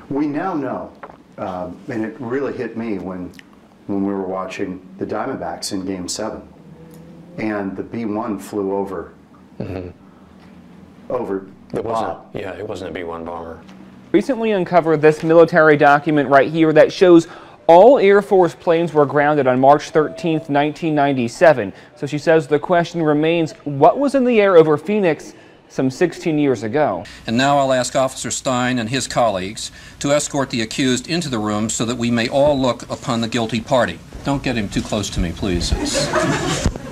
We now know, and it really hit me when we were watching the Diamondbacks in Game 7, and the B-1 flew over over the Bob. Yeah, it wasn't a B-1 bomber. Recently uncovered this military document right here that shows all Air Force planes were grounded on March 13th, 1997. So she says the question remains, what was in the air over Phoenix some 16 years ago? And now I'll ask Officer Stein and his colleagues to escort the accused into the room so that we may all look upon the guilty party. Don't get him too close to me, please.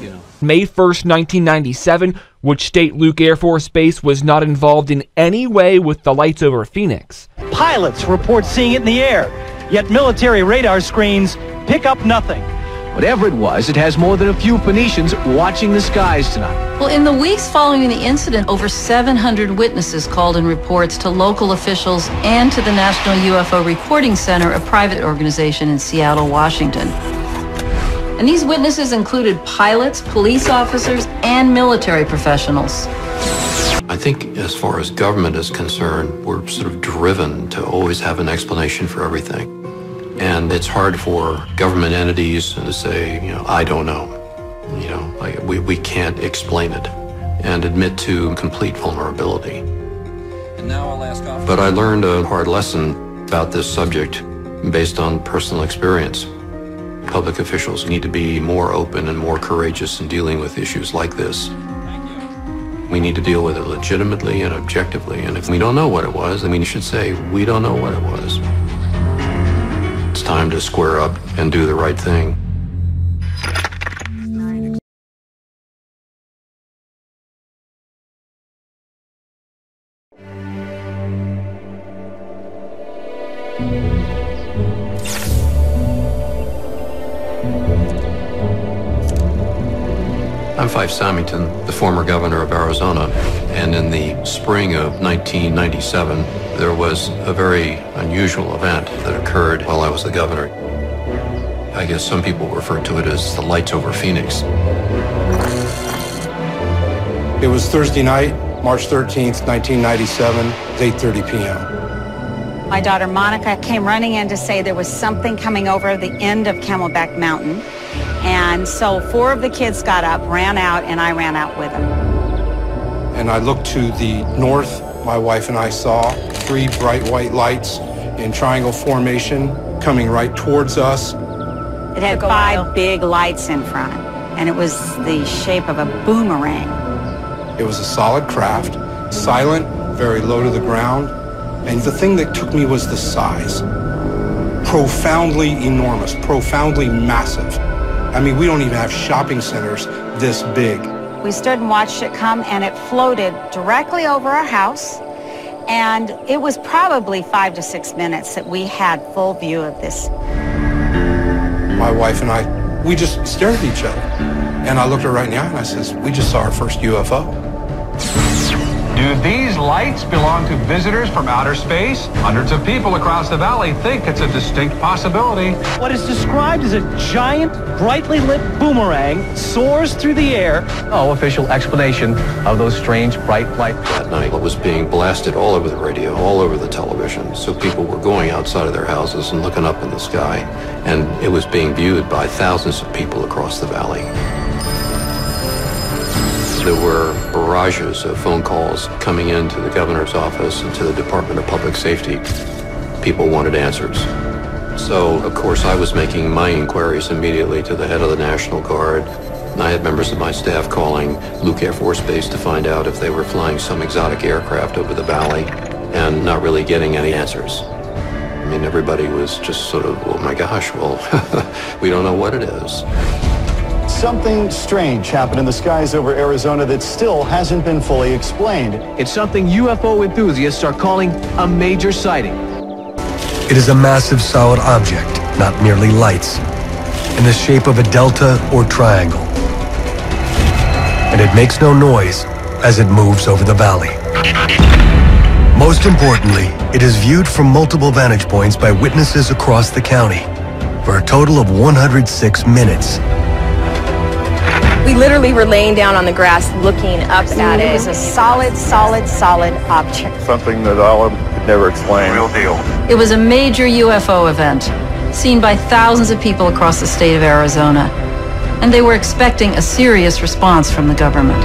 You know. May 1st, 1997, Wood State Luke Air Force Base was not involved in any way with the lights over Phoenix. Pilots report seeing it in the air, yet military radar screens pick up nothing. Whatever it was, it has more than a few Phoenicians watching the skies tonight. Well, in the weeks following the incident, over 700 witnesses called in reports to local officials and to the National UFO Recording Center, a private organization in Seattle, Washington. And these witnesses included pilots, police officers, and military professionals. I think as far as government is concerned, we're sort of driven to always have an explanation for everything. And it's hard for government entities to say, you know, I don't know. You know, like we can't explain it and admit to complete vulnerability. And now I'll ask But I learned a hard lesson about this subject based on personal experience. Public officials need to be more open and more courageous in dealing with issues like this. We need to deal with it legitimately and objectively. And if we don't know what it was, then we should say, we don't know what it was. It's time to square up and do the right thing. I'm Fife Samington, the former governor of Arizona, and in the spring of 1997, there was a very unusual event that occurred while I was the governor. I guess some people refer to it as the lights over Phoenix. It was Thursday night, March 13th, 1997, at 8:30 p.m. My daughter Monica came running in to say there was something coming over the end of Camelback Mountain. And so 4 of the kids got up, ran out, and I ran out with them. And I looked to the north. My wife and I saw 3 bright white lights in triangle formation coming right towards us. It had 5 big lights in front, and it was the shape of a boomerang. It was a solid craft, silent, very low to the ground. And the thing that took me was the size. Profoundly enormous, profoundly massive. I mean, we don't even have shopping centers this big. We stood and watched it come, and it floated directly over our house. And it was probably 5 to 6 minutes that we had full view of this. My wife and I, we just stared at each other. And I looked her right in the eye and I says, we just saw our first UFO. Do these lights belong to visitors from outer space? Hundreds of people across the valley think it's a distinct possibility. What is described as a giant, brightly lit boomerang soars through the air. No official explanation of those strange bright lights. That night, it was being blasted all over the radio, all over the television. So people were going outside of their houses and looking up in the sky. And it was being viewed by thousands of people across the valley. There were barrages of phone calls coming into the governor's office and to the Department of Public Safety. People wanted answers. So, of course, I was making my inquiries immediately to the head of the National Guard. And I had members of my staff calling Luke Air Force Base to find out if they were flying some exotic aircraft over the valley and not really getting any answers. I mean, everybody was just sort of, oh my gosh, well, we don't know what it is. Something strange happened in the skies over Arizona that still hasn't been fully explained. It's something UFO enthusiasts are calling a major sighting. It is a massive solid object, not merely lights, in the shape of a delta or triangle. And it makes no noise as it moves over the valley. Most importantly, it is viewed from multiple vantage points by witnesses across the county for a total of 106 minutes. We literally were laying down on the grass looking up at it. It was a solid object. Something that I could never explain. Real deal. It was a major UFO event, seen by thousands of people across the state of Arizona, and they were expecting a serious response from the government.